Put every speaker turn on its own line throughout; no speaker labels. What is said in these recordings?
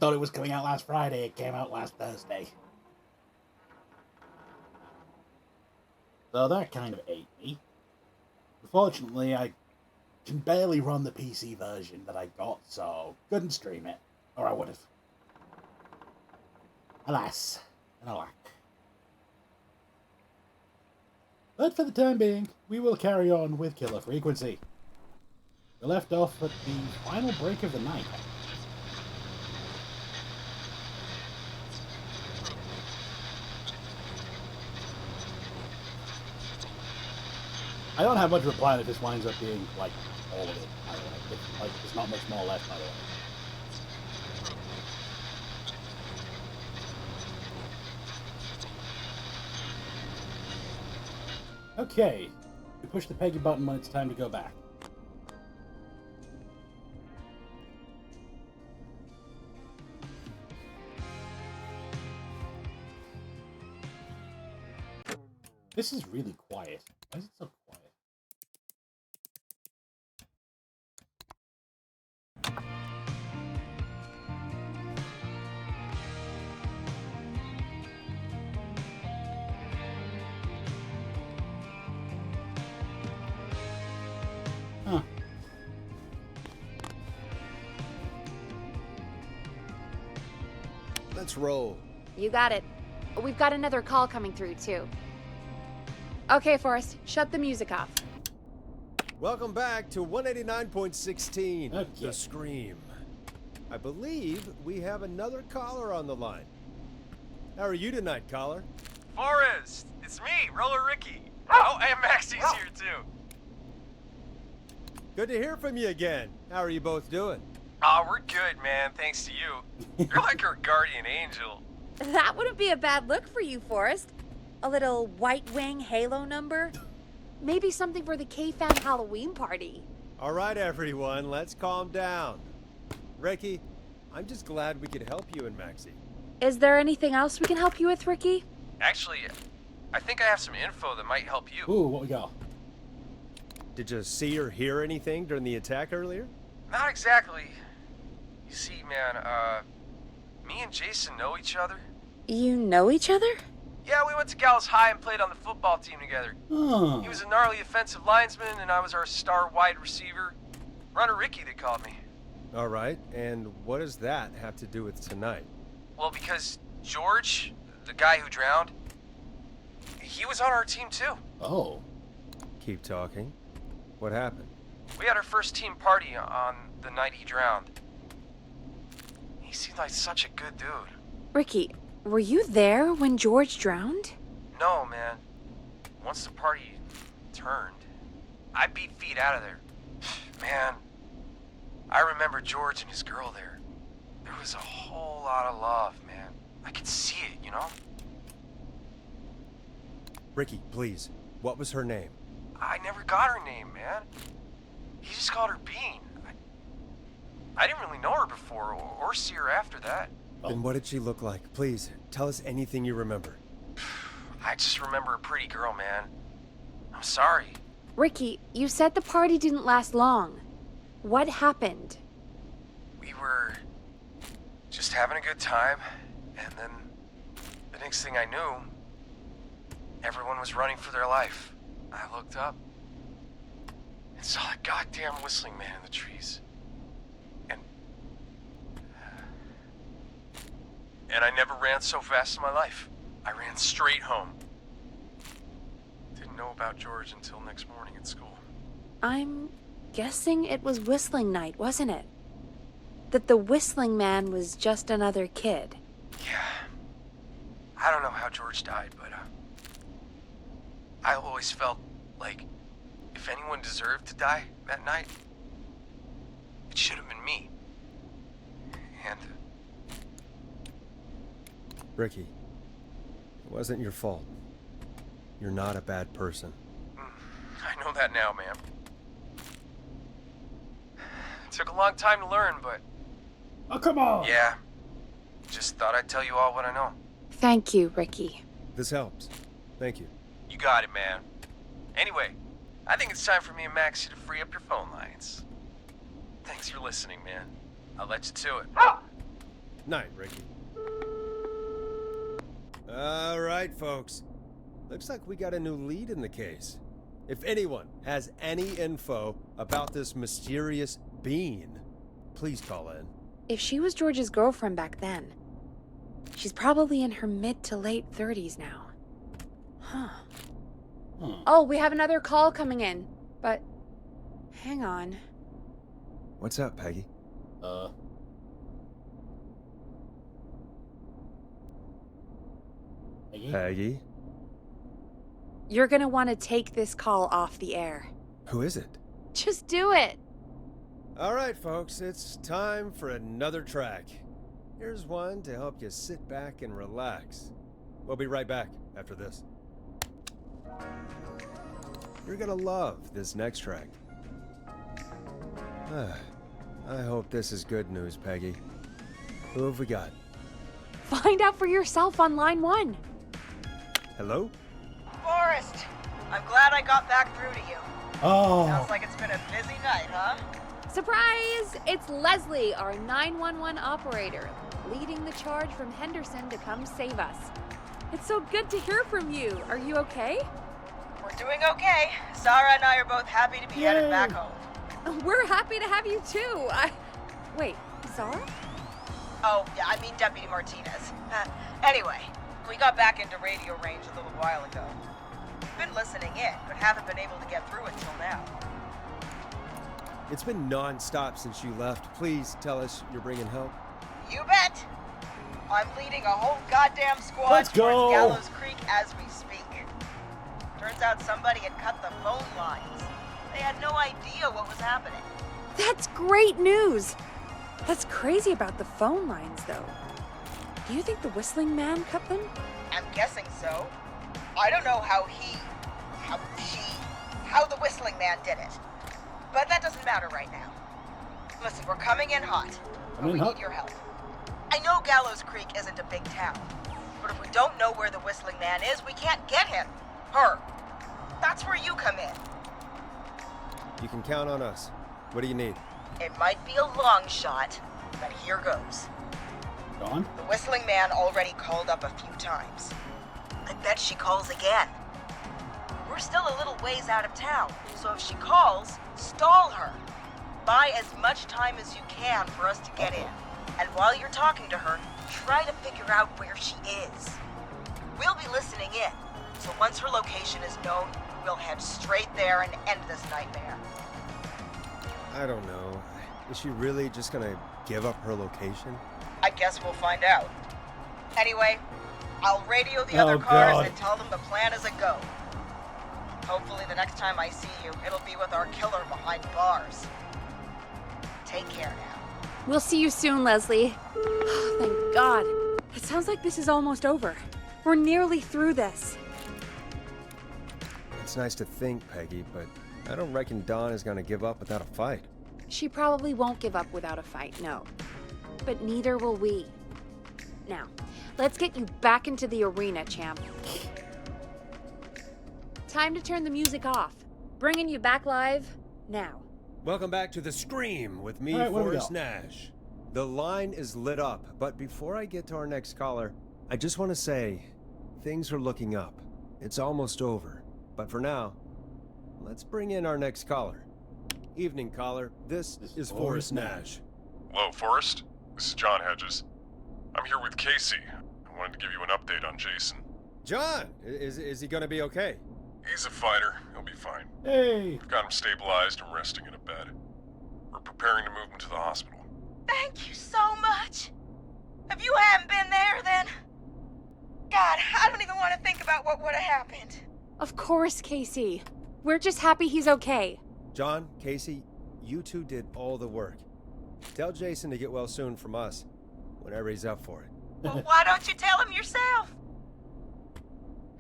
thought it was coming out last Friday. It came out last Thursday. So that kind of ate me. Unfortunately, I can barely run the PC version that I got, so couldn't stream it. Or I would have. Alas, and alack. But for the time being, we will carry on with Killer Frequency. We left off at the final break of the night. I don't have much of a plan if this winds up being, like, all of it. I don't know. There's not much more left, by the way. Okay. You push the Peggy button when it's time to go back. This is really quiet. Why is it so quiet? Huh.
Let's roll.
You got it. We've got another call coming through, too. Okay, Forrest, shut the music off.
Welcome back to 189.16,
Okay.
The Scream. I believe we have another caller on the line. How are you tonight, caller?
Forrest, it's me, Roller Ricky. Oh, and Maxie's here too.
Good to hear from you again. How are you both doing?
Oh, we're good, man, thanks to you. You're like our guardian angel.
That wouldn't be a bad look for you, Forrest. A little White Wing Halo number? Maybe something for the K-Fan Halloween party.
All right, everyone, let's calm down. Ricky, I'm just glad we could help you and Maxie.
Is there anything else we can help you with, Ricky?
Actually, I think I have some info that might help you.
Ooh, what we got?
Did you see or hear anything during the attack earlier?
Not exactly. You see, man, me and Jason know each other.
You know each other?
Yeah, we went to Gallows High and played on the football team together.
Oh.
He was a gnarly offensive linesman, and I was our star wide receiver. Runner Ricky, they called me.
All right, and what does that have to do with tonight?
Well, because George, the guy who drowned, he was on our team too.
Oh.
Keep talking. What happened?
We had our first team party on the night he drowned. He seemed like such a good dude.
Ricky, were you there when George drowned?
No, man. Once the party turned, I beat feet out of there. Man, I remember George and his girl there. There was a whole lot of love, man. I could see it, you know?
Ricky, please. What was her name?
I never got her name, man. He just called her Bean. I didn't really know her before or see her after that.
And what did she look like? Please, tell us anything you remember.
I just remember a pretty girl, man. I'm sorry.
Ricky, you said the party didn't last long. What happened?
We were just having a good time, and then the next thing I knew, everyone was running for their life. I looked up and saw that goddamn whistling man in the trees. And I never ran so fast in my life. I ran straight home. Didn't know about George until next morning at school.
I'm guessing it was whistling night, wasn't it? That the whistling man was just another kid.
Yeah. I don't know how George died, but I always felt like if anyone deserved to die that night, it should have been me. And
Ricky, it wasn't your fault. You're not a bad person.
I know that now, ma'am. It took a long time to learn, but
Oh, come on!
yeah. Just thought I'd tell you all what I know.
Thank you, Ricky.
This helps. Thank you.
You got it, man. Anyway, I think it's time for me and Maxie to free up your phone lines. Thanks for listening, man. I'll let you to it.
Night, Ricky. All right, folks. Looks like we got a new lead in the case. If anyone has any info about this mysterious being, please call in.
If she was George's girlfriend back then, she's probably in her mid to late 30s now. Huh. Oh, we have another call coming in, but hang on.
What's up, Peggy? Peggy?
You're gonna want to take this call off the air.
Who is it?
Just do it.
All right, folks, it's time for another track. Here's one to help you sit back and relax. We'll be right back after this. You're gonna love this next track. I hope this is good news, Peggy. Who have we got?
Find out for yourself on line 1.
Hello?
Forrest, I'm glad I got back through to you.
Oh.
Sounds like it's been a busy night, huh?
Surprise! It's Leslie, our 911 operator, leading the charge from Henderson to come save us. It's so good to hear from you. Are you okay?
We're doing okay. Sarah and I are both happy to be headed back home.
We're happy to have you too. Wait, Zara?
Oh, yeah, I mean Deputy Martinez. Anyway, we got back into radio range a little while ago. Been listening in, but haven't been able to get through until now.
It's been non-stop since you left. Please tell us you're bringing help.
You bet! I'm leading a whole goddamn squad
Let's go!
towards Gallows Creek as we speak. Turns out somebody had cut the phone lines. They had no idea what was happening.
That's great news. That's crazy about the phone lines, though. Do you think the Whistling Man cut them?
I'm guessing so. I don't know how the Whistling Man did it. But that doesn't matter right now. Listen, we're coming in hot. But we need your help. I know Gallows Creek isn't a big town. But if we don't know where the Whistling Man is, we can't get him. Her. That's where you come in.
You can count on us. What do you need?
It might be a long shot, but here goes.
Gone?
The Whistling Man already called up a few times. I bet she calls again. We're still a little ways out of town, so if she calls, stall her. Buy as much time as you can for us to get in. And while you're talking to her, try to figure out where she is. We'll be listening in, so once her location is known, we'll head straight there and end this nightmare.
I don't know. Is she really just gonna give up her location?
I guess we'll find out. Anyway, I'll radio the other cars and tell them the plan is a go. Hopefully the next time I see you, it'll be with our killer behind bars. Take care now.
We'll see you soon, Leslie. Thank God. It sounds like this is almost over. We're nearly through this.
It's nice to think, Peggy, but I don't reckon Dawn is gonna give up without a fight.
She probably won't give up without a fight, no. But neither will we. Now, let's get you back into the arena, champ. Time to turn the music off. Bringing you back live now.
Welcome back to The Scream with me,
All right, where we
Forrest
go?
Nash. The line is lit up, but before I get to our next caller, I just want to say, things are looking up. It's almost over. But for now, let's bring in our next caller. Evening, caller. This is Forrest Nash.
Hello, Forrest. This is John Hedges. I'm here with Casey. I wanted to give you an update on Jason.
John, is he gonna be okay?
He's a fighter. He'll be fine.
Hey!
We've got him stabilized and resting in a bed. We're preparing to move him to the hospital.
Thank you so much. If you hadn't been there, then... God, I don't even want to think about what would have happened.
Of course, Casey. We're just happy he's okay.
John, Casey, you two did all the work. Tell Jason to get well soon from us, whenever he's up for it.
Well, why don't you tell him yourself?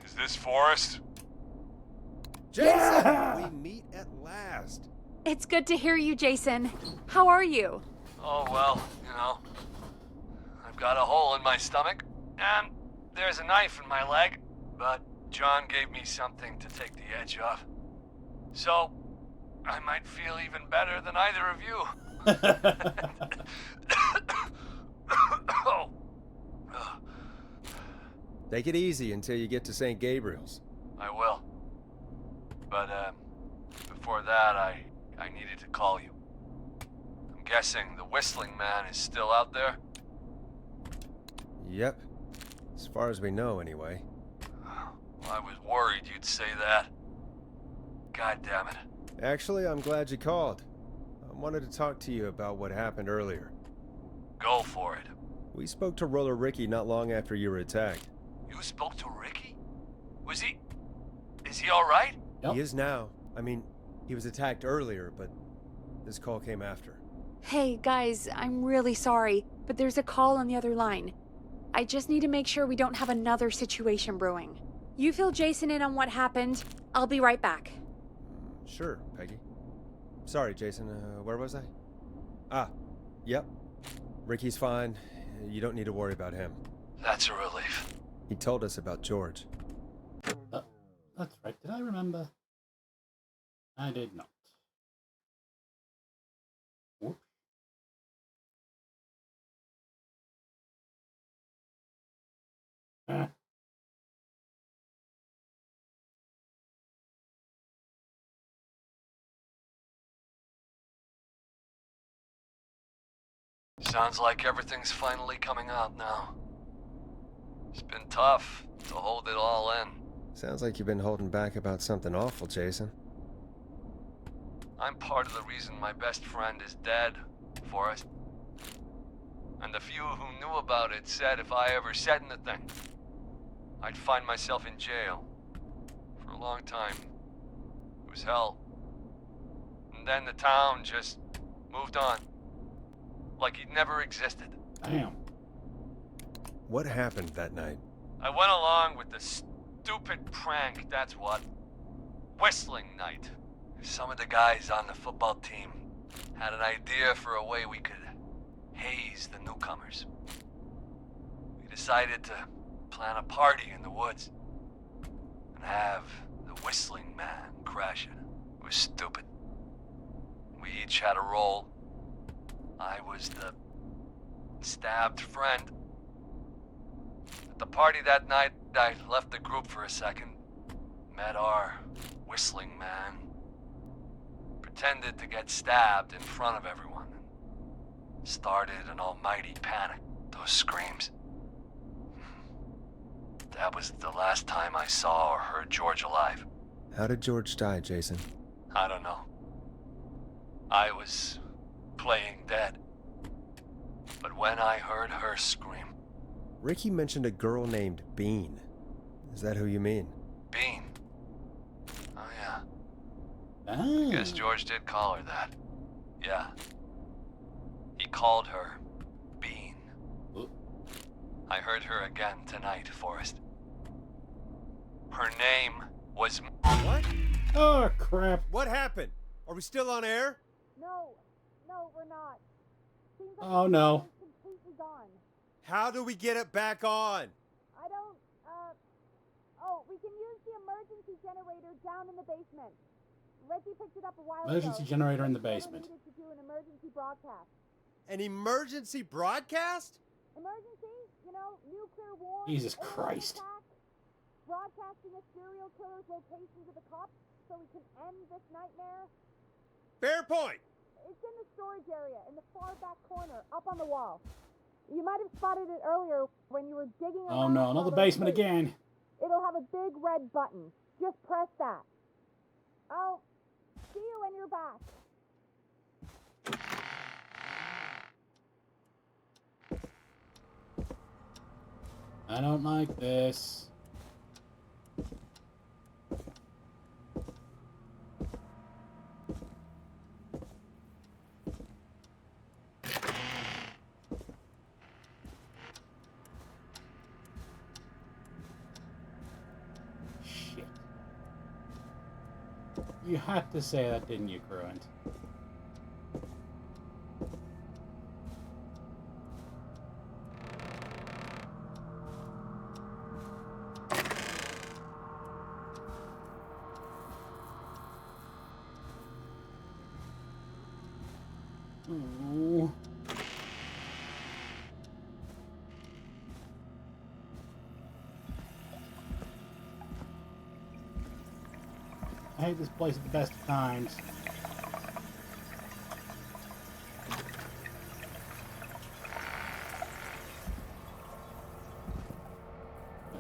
Is this Forrest?
Jason,
Yeah!
we meet at last.
It's good to hear you, Jason. How are you?
Oh, well, you know, I've got a hole in my stomach, and there's a knife in my leg, but John gave me something to take the edge off. So, I might feel even better than either of you. Oh,
Take it easy until you get to St. Gabriel's.
I will. But, before that, I needed to call you. I'm guessing the Whistling Man is still out there?
Yep. As far as we know, anyway.
I was worried you'd say that. God damn it.
Actually, I'm glad you called. I wanted to talk to you about what happened earlier.
Go for it.
We spoke to Roller Ricky not long after you were attacked.
You spoke to Ricky? Was he... Is he alright?
Yep.
He is now. I mean, he was attacked earlier, but this call came after.
Hey, guys, I'm really sorry, but there's a call on the other line. I just need to make sure we don't have another situation brewing. You fill Jason in on what happened. I'll be right back.
Sure, Peggy. Sorry, Jason. Where was I? Ah, yep. Ricky's fine. You don't need to worry about him.
That's a relief.
He told us about George.
That's right. Did I remember? I did not. Whoops. Ah.
Sounds like everything's finally coming out now. It's been tough to hold it all in.
Sounds like you've been holding back about something awful, Jason.
I'm part of the reason my best friend is dead, Forrest. And the few who knew about it said if I ever said anything, I'd find myself in jail. For a long time. It was hell. And then the town just moved on. Like he'd never existed.
Damn.
What happened that night?
I went along with the stupid prank, that's what. Whistling night. Some of the guys on the football team had an idea for a way we could haze the newcomers. We decided to plan a party in the woods and have the Whistling Man crash it. It was stupid. We each had a role. I was the stabbed friend. At the party that night, I left the group for a second. Met our Whistling Man. Pretended to get stabbed in front of everyone. Started an almighty panic. Those screams. That was the last time I saw or heard George alive.
How did George die, Jason?
I don't know. I was playing dead. But when I heard her scream...
Ricky mentioned a girl named Bean. Is that who you mean?
Bean. Oh yeah.
Ah.
Guess George did call her that. Yeah. He called her Bean.
Ooh.
I heard her again tonight, Forrest. Her name was...
What?
Oh, crap.
What happened? Are we still on air?
No, we're not. Seems like
Oh, no.
it's completely gone.
How do we get it back on?
I don't, oh, we can use the emergency generator down in the basement. Ricky picked it up a while
Emergency
ago.
generator in the
Ricky
basement.
needed to do an emergency broadcast.
An emergency broadcast?
Emergency? You know, nuclear war.
Jesus
alien
Christ.
attack, broadcasting a serial killer's location to the cops so we can end this nightmare.
Fair point.
It's in the storage area in the far back corner, up on the wall. You might have spotted it earlier when you were digging
Oh
around
no,
while
not the
there was
basement
tape.
again.
It'll have a big red button. Just press that. I'll see you when you're back.
I don't like this. Shit. You had to say that, didn't you, Cruent? Ooh. I hate this place at the best of times.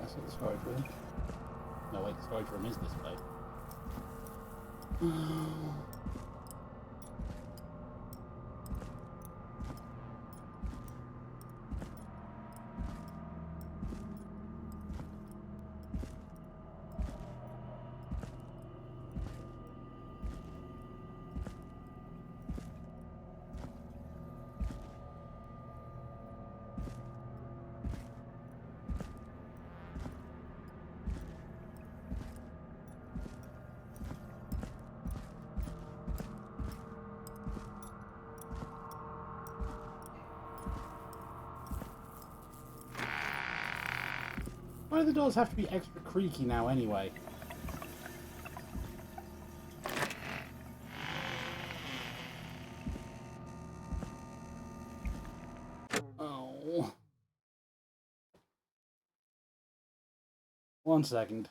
That's not the storage room. No, wait, the storage room is this way. Why do the doors have to be extra creaky now, anyway? Oh. 1 second.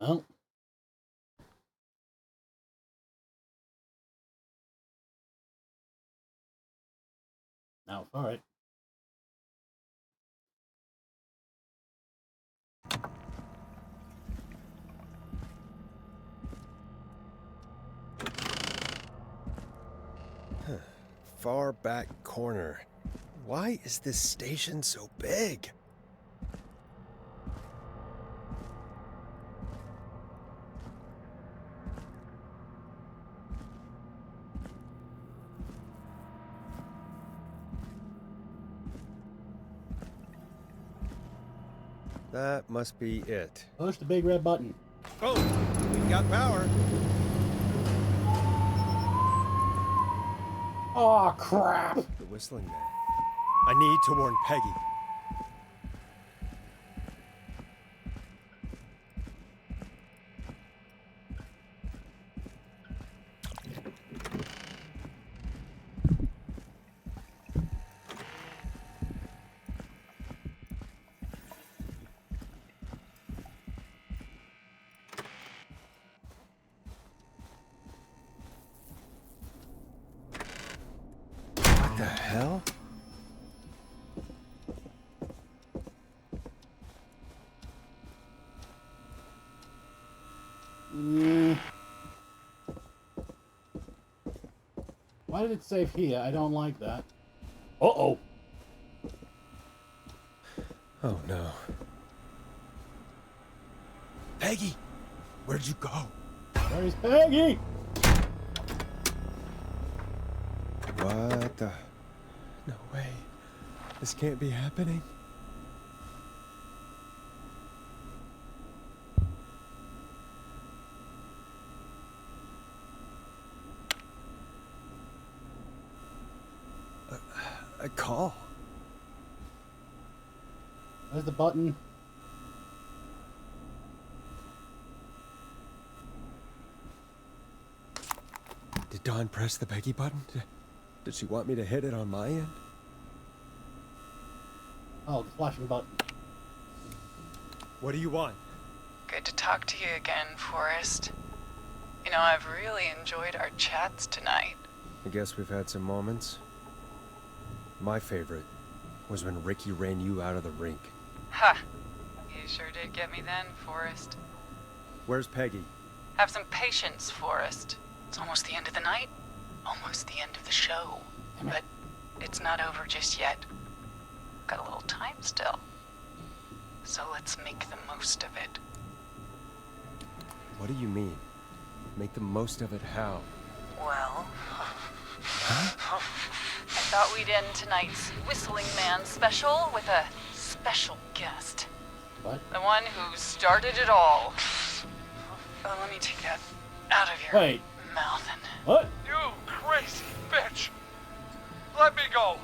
Oh. Now for it.
Far back corner. Why is this station so big? That must be it.
Push the big red button.
Oh, we got power.
Oh, crap!
The whistling man. I need to warn Peggy. What the hell?
Why did it save here? I don't like that. Uh-oh.
Oh no. Peggy! Where'd you go?
Where's Peggy?
What the? No way. This can't be happening. A call.
Where's the button?
Did Dawn press the Peggy button? Did she want me to hit it on my end?
Oh, the flashing button.
What do you want?
Good to talk to you again, Forrest. You know, I've really enjoyed our chats tonight.
I guess we've had some moments. My favorite was when Ricky ran you out of the rink.
Ha! You sure did get me then, Forrest.
Where's Peggy?
Have some patience, Forrest. It's almost the end of the night. Almost the end of the show. But it's not over just yet. Got a little time still. So let's make the most of it.
What do you mean? Make the most of it how?
Well... I thought we'd end tonight's Whistling Man special with a special guest.
What?
The one who started it all. Let me take that out of your mouth and...
What?
You crazy bitch! Let me go!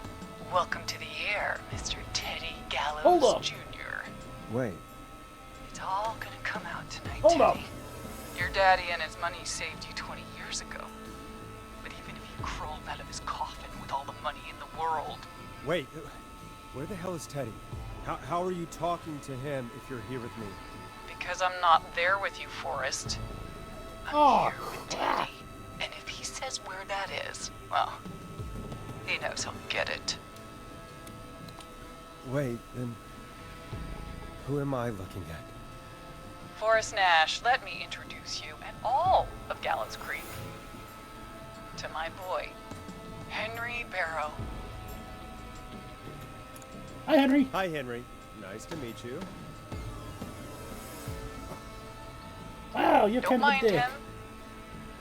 Welcome to the air, Mr. Teddy Gallows
Hold up.
Jr.
Wait.
It's all gonna come out tonight,
Hold
Teddy.
up.
Your daddy and his money saved you 20 years ago. But even if he crawled out of his coffin with all the money in the world...
Wait. Where the hell is Teddy? How are you talking to him if you're here with me?
Because I'm not there with you, Forrest. I'm here with Teddy. And if he says where that is, well, he knows he'll get it.
Wait, then... Who am I looking at?
Forrest Nash, let me introduce you and all of Gallows Creek to my boy, Henry Barrow.
Hi, Henry.
Hi, Henry. Nice to meet you.
Wow, you're
Don't
kind of a
mind
dick.
him.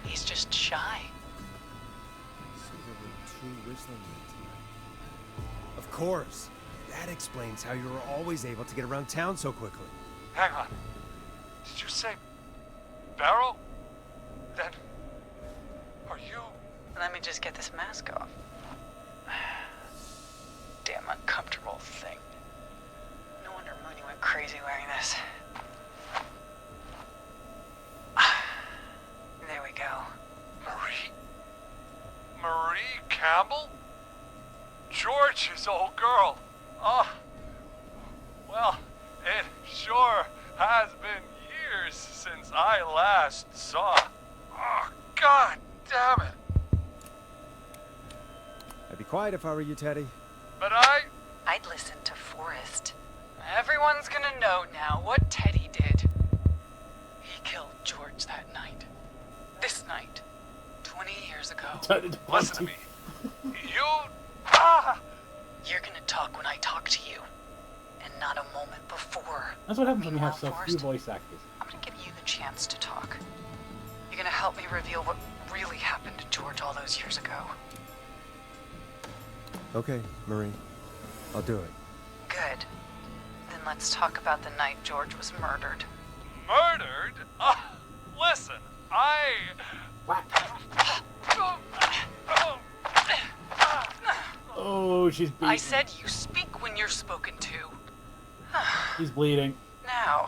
He's just shy.
So there were two whistling men tonight. Of course. That explains how you were always able to get around town so quickly.
Hang on. Did you say Barrow? Then are you?
Let me just get this mask off. Damn uncomfortable thing. No wonder Mooney went crazy wearing this. There we go.
Marie? Marie Campbell? George's old girl. Oh, well, it sure has been years since I last saw. Oh, God damn it.
I'd be quiet if I were you, Teddy.
But
I'd listen to Forrest.
Everyone's gonna know now what Teddy did. He killed George that night. This night. 20 years ago.
Listen to me.
You're gonna talk when I talk to you. And not a moment before.
That's what happens when you have so
Meanwhile,
few
Forrest,
voice actors.
I'm gonna give you the chance to talk. You're gonna help me reveal what really happened to George all those years ago.
Okay, Marie. I'll do it.
Good. Then let's talk about the night George was murdered.
Murdered? Listen,
What? Oh, she's beating.
I said you speak when you're spoken to.
He's bleeding.
Now,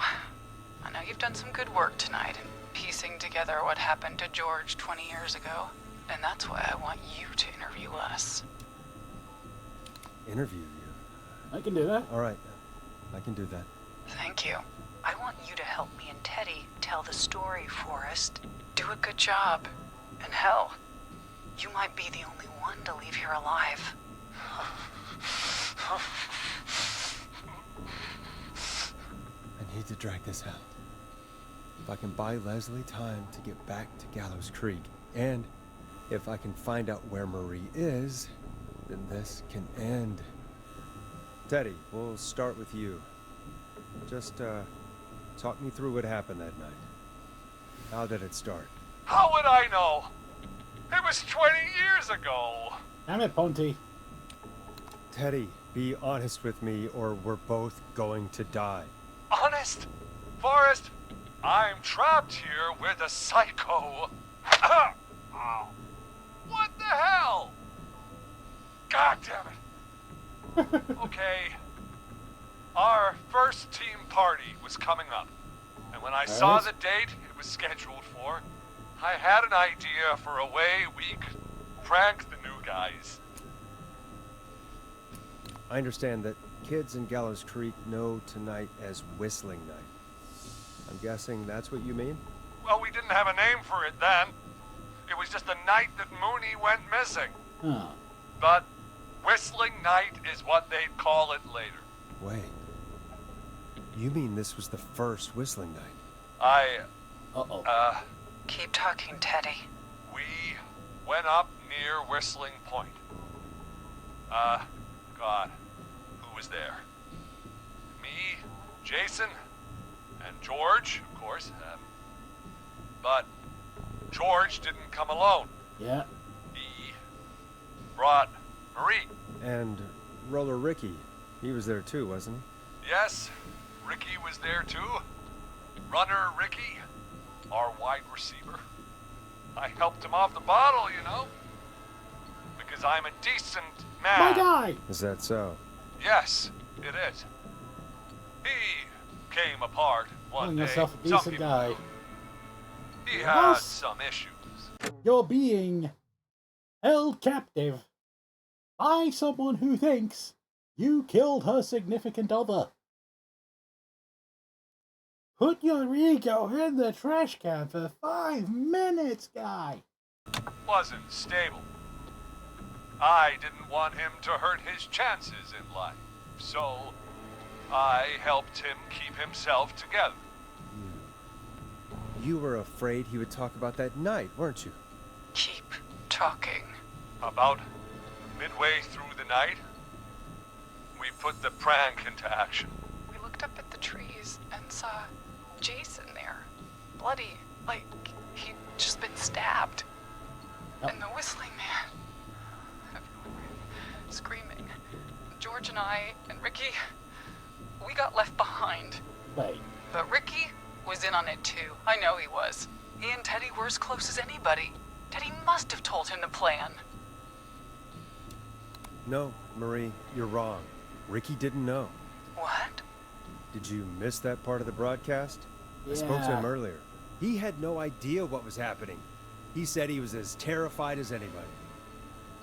I know you've done some good work tonight in piecing together what happened to George 20 years ago. And that's why I want you to interview us.
Interview you?
I can do that.
All right. I can do that.
Thank you. I want you to help me and Teddy tell the story, Forrest. Do a good job. And hell, you might be the only one to leave here alive.
I need to drag this out. If I can buy Leslie time to get back to Gallows Creek, and if I can find out where Marie is, then this can end. Teddy, we'll start with you. Just, talk me through what happened that night. How did it start?
how would I know? It was 20 years ago.
Damn it, Ponty.
Teddy, be honest with me or we're both going to die.
Honest? Forrest, I'm trapped here with a psycho. What the hell? God damn it. Okay. Our first team party was coming up. And when I saw the date it was scheduled for, I had an idea for a way we could prank the new guys.
I understand that kids in Gallows Creek know tonight as Whistling Night. I'm guessing that's what you mean?
Well, we didn't have a name for it then. It was just the night that Mooney went missing.
Huh.
But Whistling Night is what they'd call it later.
Wait. You mean this was the first Whistling Night?
Uh-oh.
Keep talking, Teddy.
We went up near Whistling Point. God, who was there? Me, Jason, and George, of course. But George didn't come alone.
Yeah.
He brought Marie.
And Roller Ricky, he was there too, wasn't he?
Yes, Ricky was there too. Runner Ricky, our wide receiver. I helped him off the bottle, you know. Because I'm a decent man.
My guy!
Is that so?
Yes, it is. He came apart one
Calling
day.
yourself a
Some
decent
people
guy.
do. He had
Yes.
some issues.
You're being held captive by someone who thinks you killed her significant other. Put your ego in the trash can for 5 minutes, guy.
Wasn't stable. I didn't want him to hurt his chances in life, so I helped him keep himself together.
You were afraid he would talk about that night, weren't you?
Keep talking.
About midway through the night, we put the prank into action.
We looked up at the trees and saw Jason there. Bloody, like he'd just been stabbed.
Yep.
And the whistling man. Everyone screaming. George and I and Ricky, we got left behind.
Wait.
But Ricky was in on it too. I know he was. He and Teddy were as close as anybody. Teddy must have told him the plan.
No, Marie, you're wrong. Ricky didn't know.
What?
Did you miss that part of the broadcast? I spoke to him
Yeah.
earlier. He had no idea what was happening. He said he was as terrified as anybody.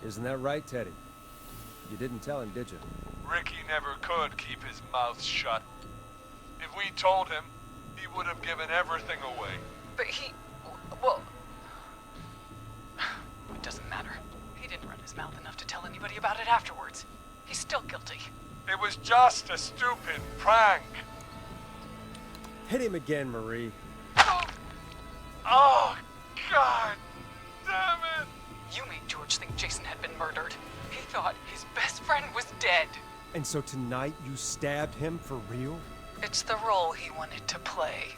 Isn't that right, Teddy? You didn't tell him, did you?
Ricky never could keep his mouth shut. If we told him, he would have given everything away.
But well, it doesn't matter. He didn't run his mouth enough to tell anybody about it afterwards. He's still guilty.
It was just a stupid prank.
Hit him again, Marie.
Oh, God damn it!
You made George think Jason had been murdered. He thought his best friend was dead.
And so tonight you stabbed him for real?
It's the role he wanted to play.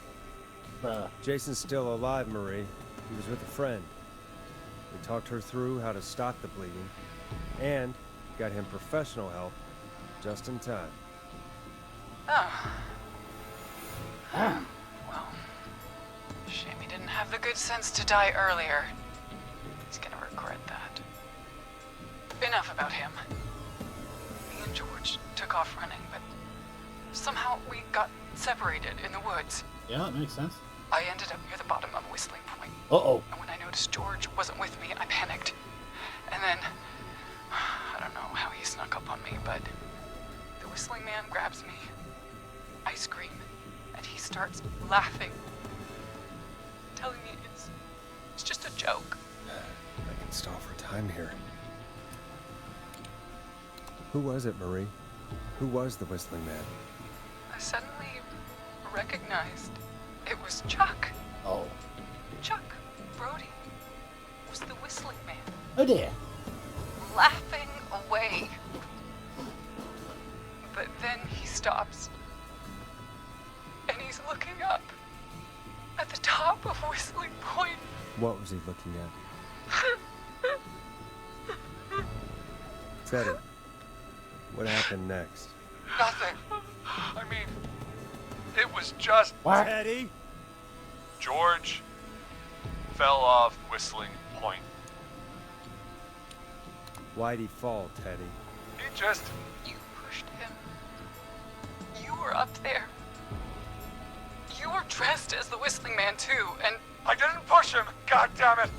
Jason's still alive, Marie. He was with a friend. We talked her through how to stop the bleeding, and got him professional help just in time.
Oh. Well, shame he didn't have the good sense to die earlier. He's gonna regret that. Enough about him. Me and George took off running, but somehow we got separated in the woods.
Yeah, that makes sense.
I ended up near the bottom of Whistling Point.
Uh-oh.
And when I noticed George wasn't with me, I panicked. And then, I don't know how he snuck up on me, but the Whistling Man grabs me. I scream, and he starts laughing, telling me it's just a joke.
I can stall for time here. Who was it, Marie? Who was the Whistling Man?
I suddenly recognized it was Chuck.
Oh.
Chuck Brody was the Whistling Man,
Oh dear.
laughing away. But then he stops, and he's looking up at the top of Whistling Point.
What was he looking at? Teddy, what happened next?
Nothing. I mean, it was just...
What?
Teddy?
George fell off Whistling Point.
Why'd he fall, Teddy?
He just...
You pushed him. You were up there. You were dressed as the Whistling Man too, and
I didn't push him, God damn it!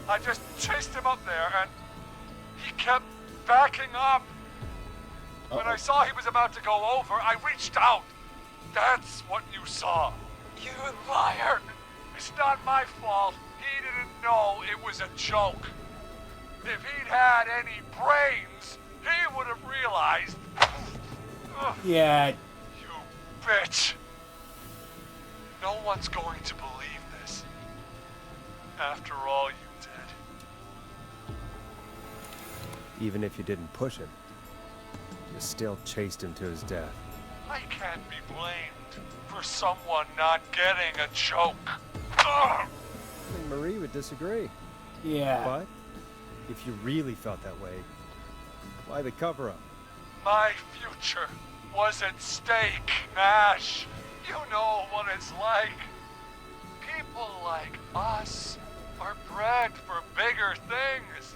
I just chased him up there, and he kept backing up. When I saw he was about to go over, I reached out. That's what you saw.
you liar.
It's not my fault. He didn't know it was a joke. If he'd had any brains, he would have realized. Ugh,
Yeah.
you bitch. No one's going to believe this. After all you did.
Even if you didn't push him, you still chased him to his death.
I can't be blamed for someone not getting a joke. Ugh.
I think Marie would disagree.
Yeah.
But if you really felt that way, why the cover-up?
My future was at stake, Nash. You know what it's like. People like us are bred for bigger things.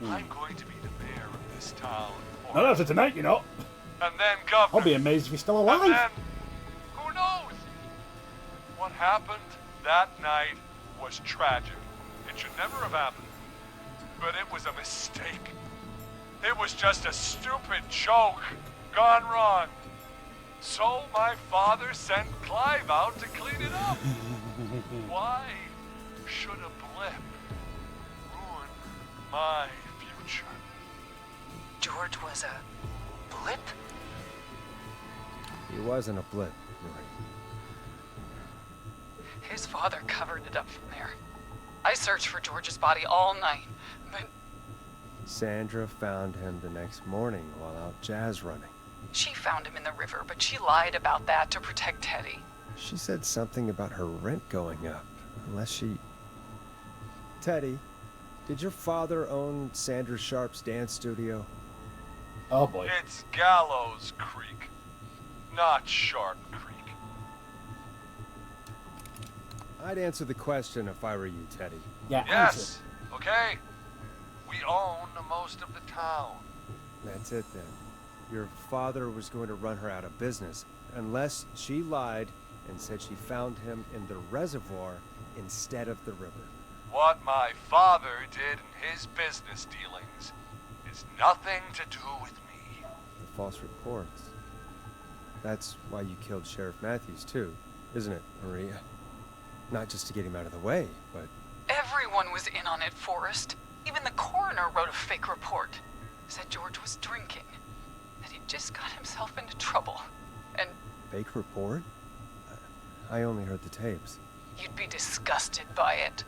I'm going to be the mayor of this town.
Not after tonight, you know.
And then governor.
I'll be amazed if he's still
And
alive.
then, who knows? What happened that night was tragic. It should never have happened. But it was a mistake. It was just a stupid joke gone wrong. So my father sent Clive out to clean it up. Why should a blip ruin my future?
George was a blip?
He wasn't a blip, Marie.
His father covered it up from there. I searched for George's body all night, but
Sandra found him the next morning while out jazz running.
she found him in the river, but she lied about that to protect Teddy.
She said something about her rent going up, unless she... Teddy, did your father own Sandra Sharp's dance studio?
Oh boy.
It's Gallows Creek, not Sharp Creek.
I'd answer the question if I were you, Teddy.
Yeah.
Yes, okay. We own most of the town.
That's it then. Your father was going to run her out of business, unless she lied and said she found him in the reservoir instead of the river.
What my father did in his business dealings is nothing to do with me.
The false reports. That's why you killed Sheriff Matthews, too. isn't it, Maria? Not just to get him out of the way, but...
Everyone was in on it, Forrest. Even the coroner wrote a fake report. Said George was drinking. That he'd just got himself into trouble. And...
Fake report? I only heard the tapes.
You'd be disgusted by it.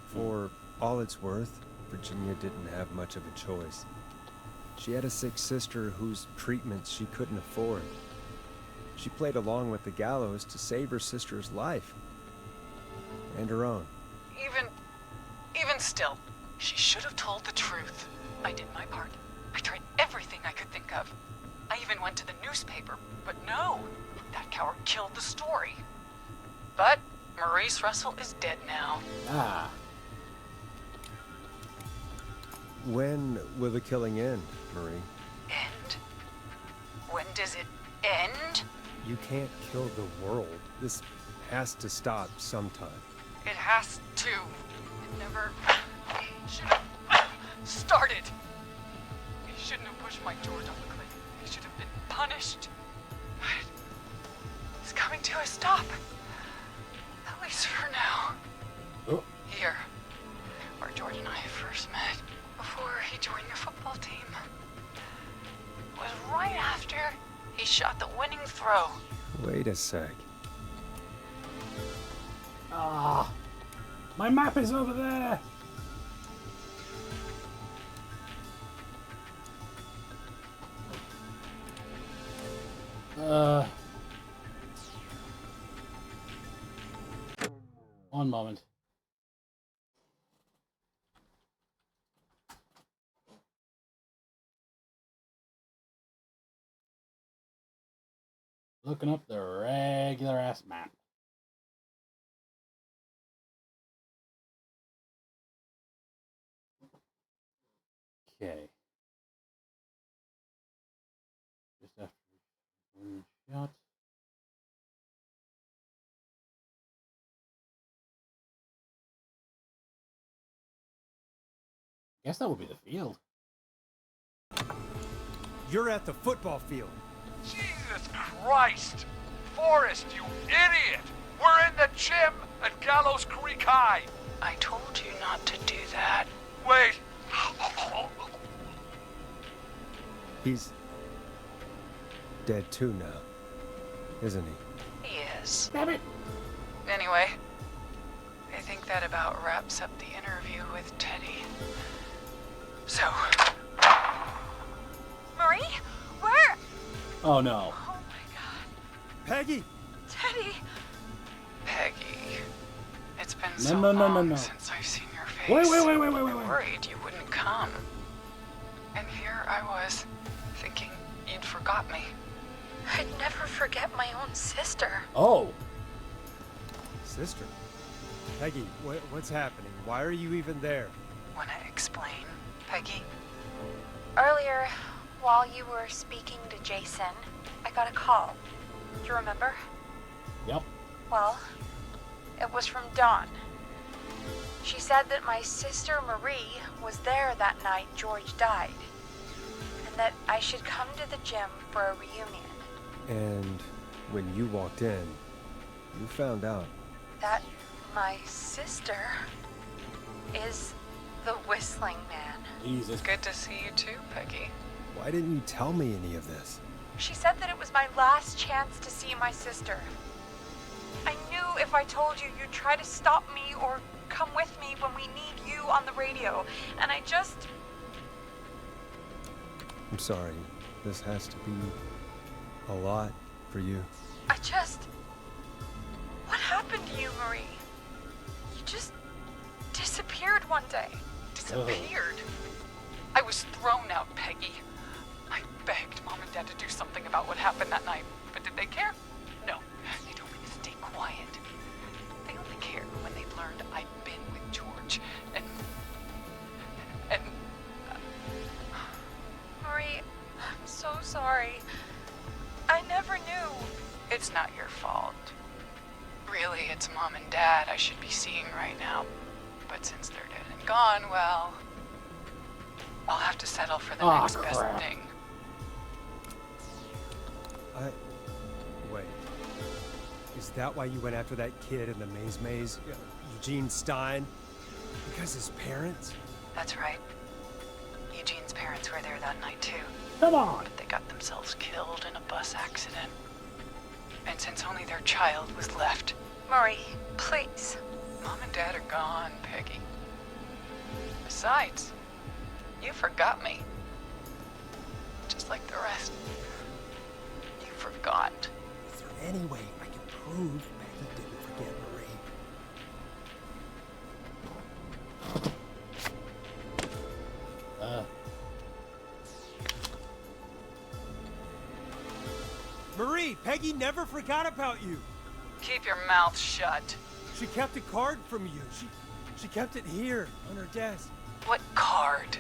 For all it's worth, Virginia didn't have much of a choice. She had a sick sister whose treatments she couldn't afford. She played along with the gallows to save her sister's life. And her own.
Even still, she should have told the truth. I did my part. I tried everything I could think of. I even went to the newspaper, but no, that coward killed the story. But Maurice Russell is dead now.
Ah.
When will the killing end, Marie?
End? When does it end?
You can't kill the world. This has to stop sometime.
It has to. It never should have started. He shouldn't have pushed my George off the cliff. He should have been punished. But it's coming to a stop. At least for now.
Oh.
Here, where George and I first met, before he joined your football team, was right after he shot the winning throw.
Wait a sec.
Ah. My map is over there. One moment. Looking up the regular ass map. Okay. Just after one shot. Guess that would be the field.
You're at the football field.
Jesus Christ! Forrest, you idiot! We're in the gym at Gallows Creek High!
I told you not to do that.
Wait!
He's dead too now, isn't he?
He is.
Damn it!
Anyway, I think that about wraps up the interview with Teddy. So... Marie? Where?
Oh no.
Oh my god.
Peggy!
Teddy! Peggy. It's been
No,
so
no, no, no,
long
no.
since I've seen your face.
Wait.
I worried you wouldn't come. And here I was, thinking you'd forgot me. I'd never forget my own sister.
Oh.
Sister? Peggy, what's happening? Why are you even there?
Wanna explain, Peggy?
Earlier, while you were speaking to Jason, I got a call. Do you remember?
Yep.
Well, it was from Dawn. She said that my sister Marie was there that night George died, and that I should come to the gym for a reunion.
And when you walked in, you found out.
That my sister is the Whistling Man.
Jesus.
Good to see you too, Peggy.
Why didn't you tell me any of this?
She said that it was my last chance to see my sister. I knew if I told you, you'd try to stop me or come with me when we need you on the radio, and I just...
I'm sorry. This has to be a lot for you.
What happened to you, Marie? You just disappeared one day.
Disappeared? I was thrown out, Peggy. I begged Mom and Dad to do something about what happened that night, but did they care? No. They told me to stay quiet. They only cared when they learned I'd been with George, and...
Marie, I'm so sorry. I never knew.
It's not your fault. Really, it's Mom and Dad I should be seeing right now. But since they're dead and gone, well... I'll have to settle for the next best
crap.
thing.
Wait. that why you went after that kid in the maze? Eugene Stein? Because his parents?
That's right. Eugene's parents were there that night too.
Come on!
But they got themselves killed in a bus accident. And since only their child was left...
Marie, please.
Mom and Dad are gone, Peggy. Besides, you forgot me. Just like the rest. You forgot.
Is there any way I can prove Peggy didn't forget Marie? Marie, Peggy never forgot about you.
Keep your mouth shut.
She kept a card from you. She kept it here on her desk.
What card?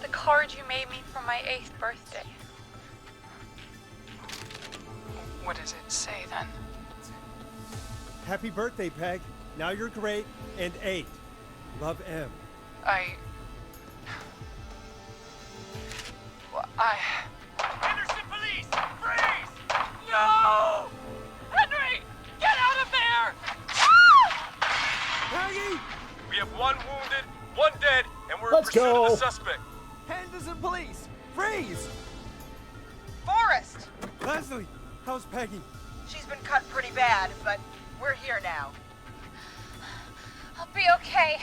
The card you made me for my 8th birthday.
What does it say then?
Happy birthday, Peg. Now you're great and 8. Love, M.
Henderson police! Freeze! No! Henry! Get out of there!
Peggy!
We have 1 wounded, 1 dead, and we're
Let's
in pursuit
go.
of the suspect.
Henderson police! Freeze!
Forrest!
Leslie, how's Peggy?
She's been cut pretty bad, but we're here now.
I'll be okay.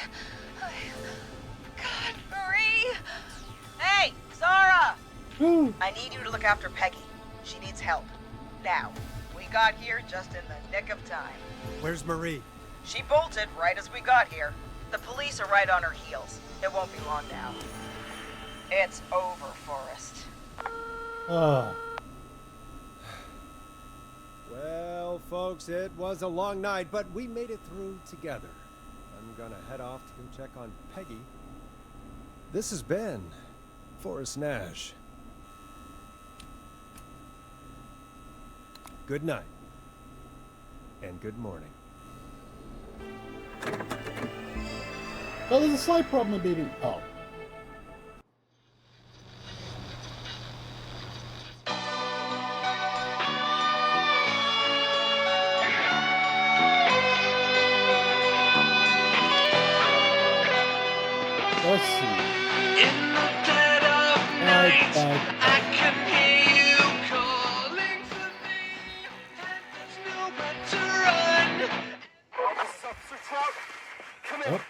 God, Marie!
Hey, Zara!
Ooh.
I need you to look after Peggy. She needs help. Now, we got here just in the nick of time.
Where's Marie?
She bolted right as we got here. The police are right on her heels. It won't be long now. It's over, Forrest.
Well, folks, it was a long night, but we made it through together. I'm gonna head off to go check on Peggy. This has been Forrest Nash. Good night. And good morning.
Well, there's a slight problem with being... Oh. Let's see.
In the dead of night,
Bye.
I can hear you calling for me, and there's nowhere to run.
This is Officer Trout. Come in.
What?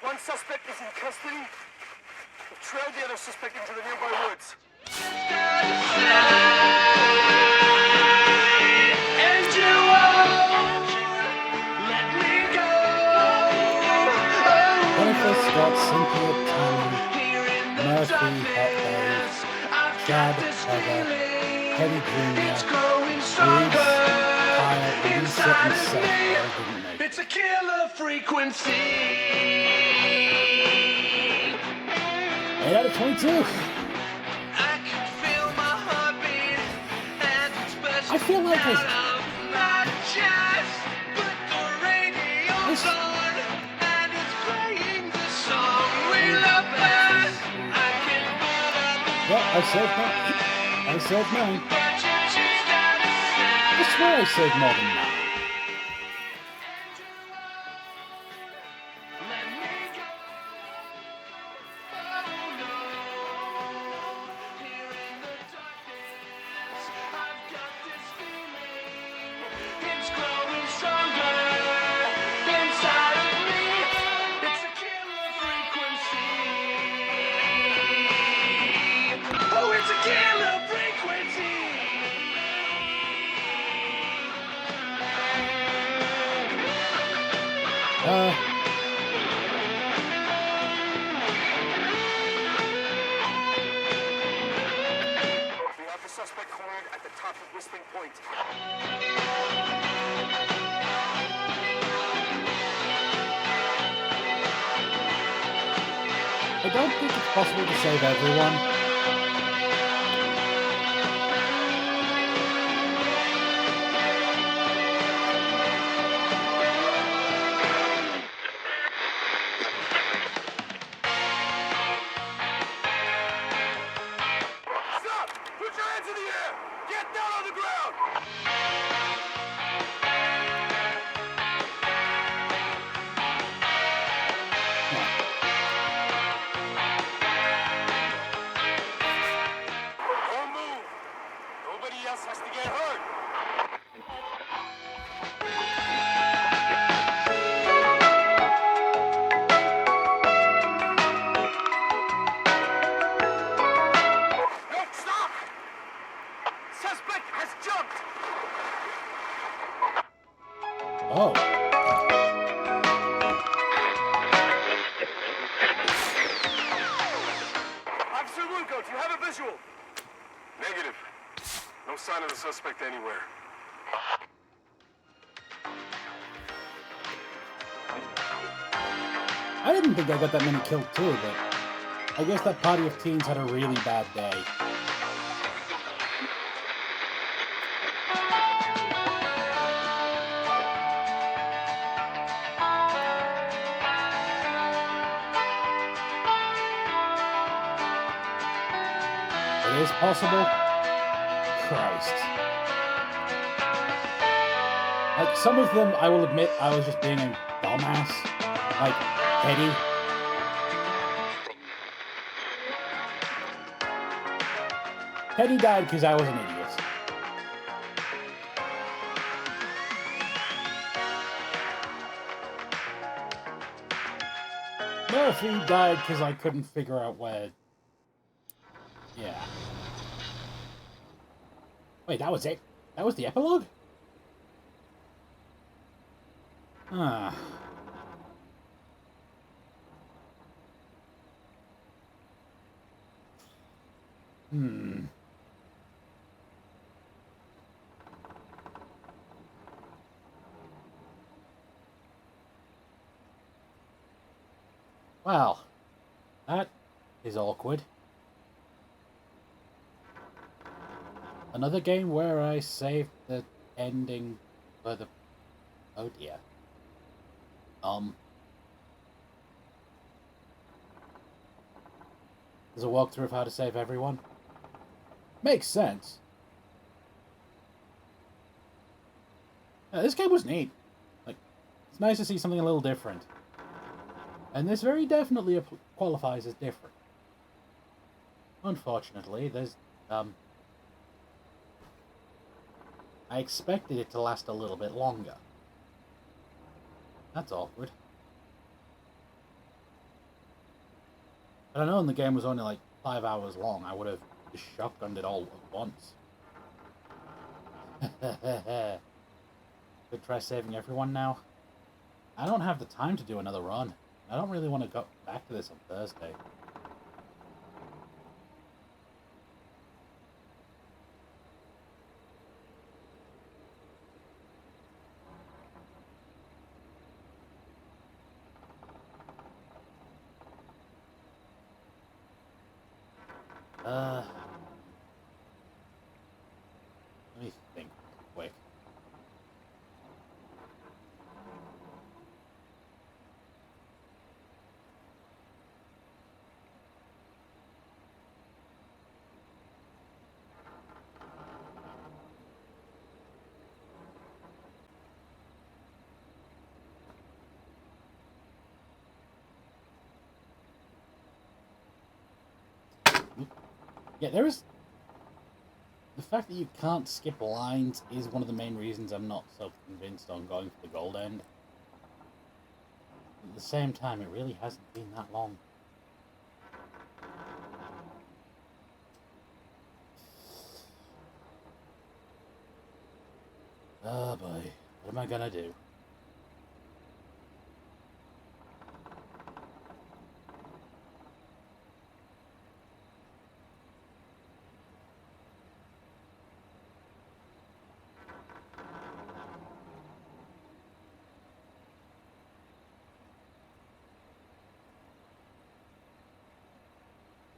One suspect is in custody. We've trailed the other suspect into the nearby woods.
And you won't let me go.
Jennifer Scott, Cynthia Tanner, Murphy, Hotberry, Chad, Heather, Teddy Jr., Reese, Kyle, Lisa, and Seth. I didn't make.
It's a killer frequency.
8 out of 22.
I can feel my heartbeat, and it's bursting
I feel like
out
it's...
of my chest. But the radio's on, and it's playing the song we love best. I can
Well, I saved mine. I saved mine.
but you choose not to
I swear I saved more than that.
let me go. Oh no, here in the darkness, I've got this feeling. It's growing stronger inside of me. It's a killer frequency. Oh, it's a killer frequency.
We have the suspect cornered at the top of Whistling Point.
I don't think it's possible to save everyone.
Stop! Put your hands in the air! Get down on the ground! else has to get hurt. No, stop! Suspect has jumped!
Oh.
Officer Lugo, do you have a visual? Negative. No sign of the suspect anywhere.
I didn't think I got that many killed too, but I guess that party of teens had a really bad day. It is possible. Christ. Like, some of them, I will admit, I was just being a dumbass. Like, Teddy. Teddy died because I was an idiot. Murphy died because I couldn't figure out where... Yeah. Wait, that was it? That was the epilogue? Ah. Hmm. Well, that is awkward. Another game where I saved the ending for the... Oh dear. There's a walkthrough of how to save everyone. Makes sense. Yeah, this game was neat. Like, it's nice to see something a little different. And this very definitely qualifies as different. Unfortunately, there's, I expected it to last a little bit longer. That's awkward. But I know when the game was only like 5 hours long, I would have just shotgunned it all at once. Could try saving everyone now. I don't have the time to do another run. I don't really want to go back to this on Thursday. Let me think quick. Yeah, there is... The fact that you can't skip lines is one of the main reasons I'm not so convinced on going for the gold end. At the same time, it really hasn't been that long. Oh boy, what am I gonna do?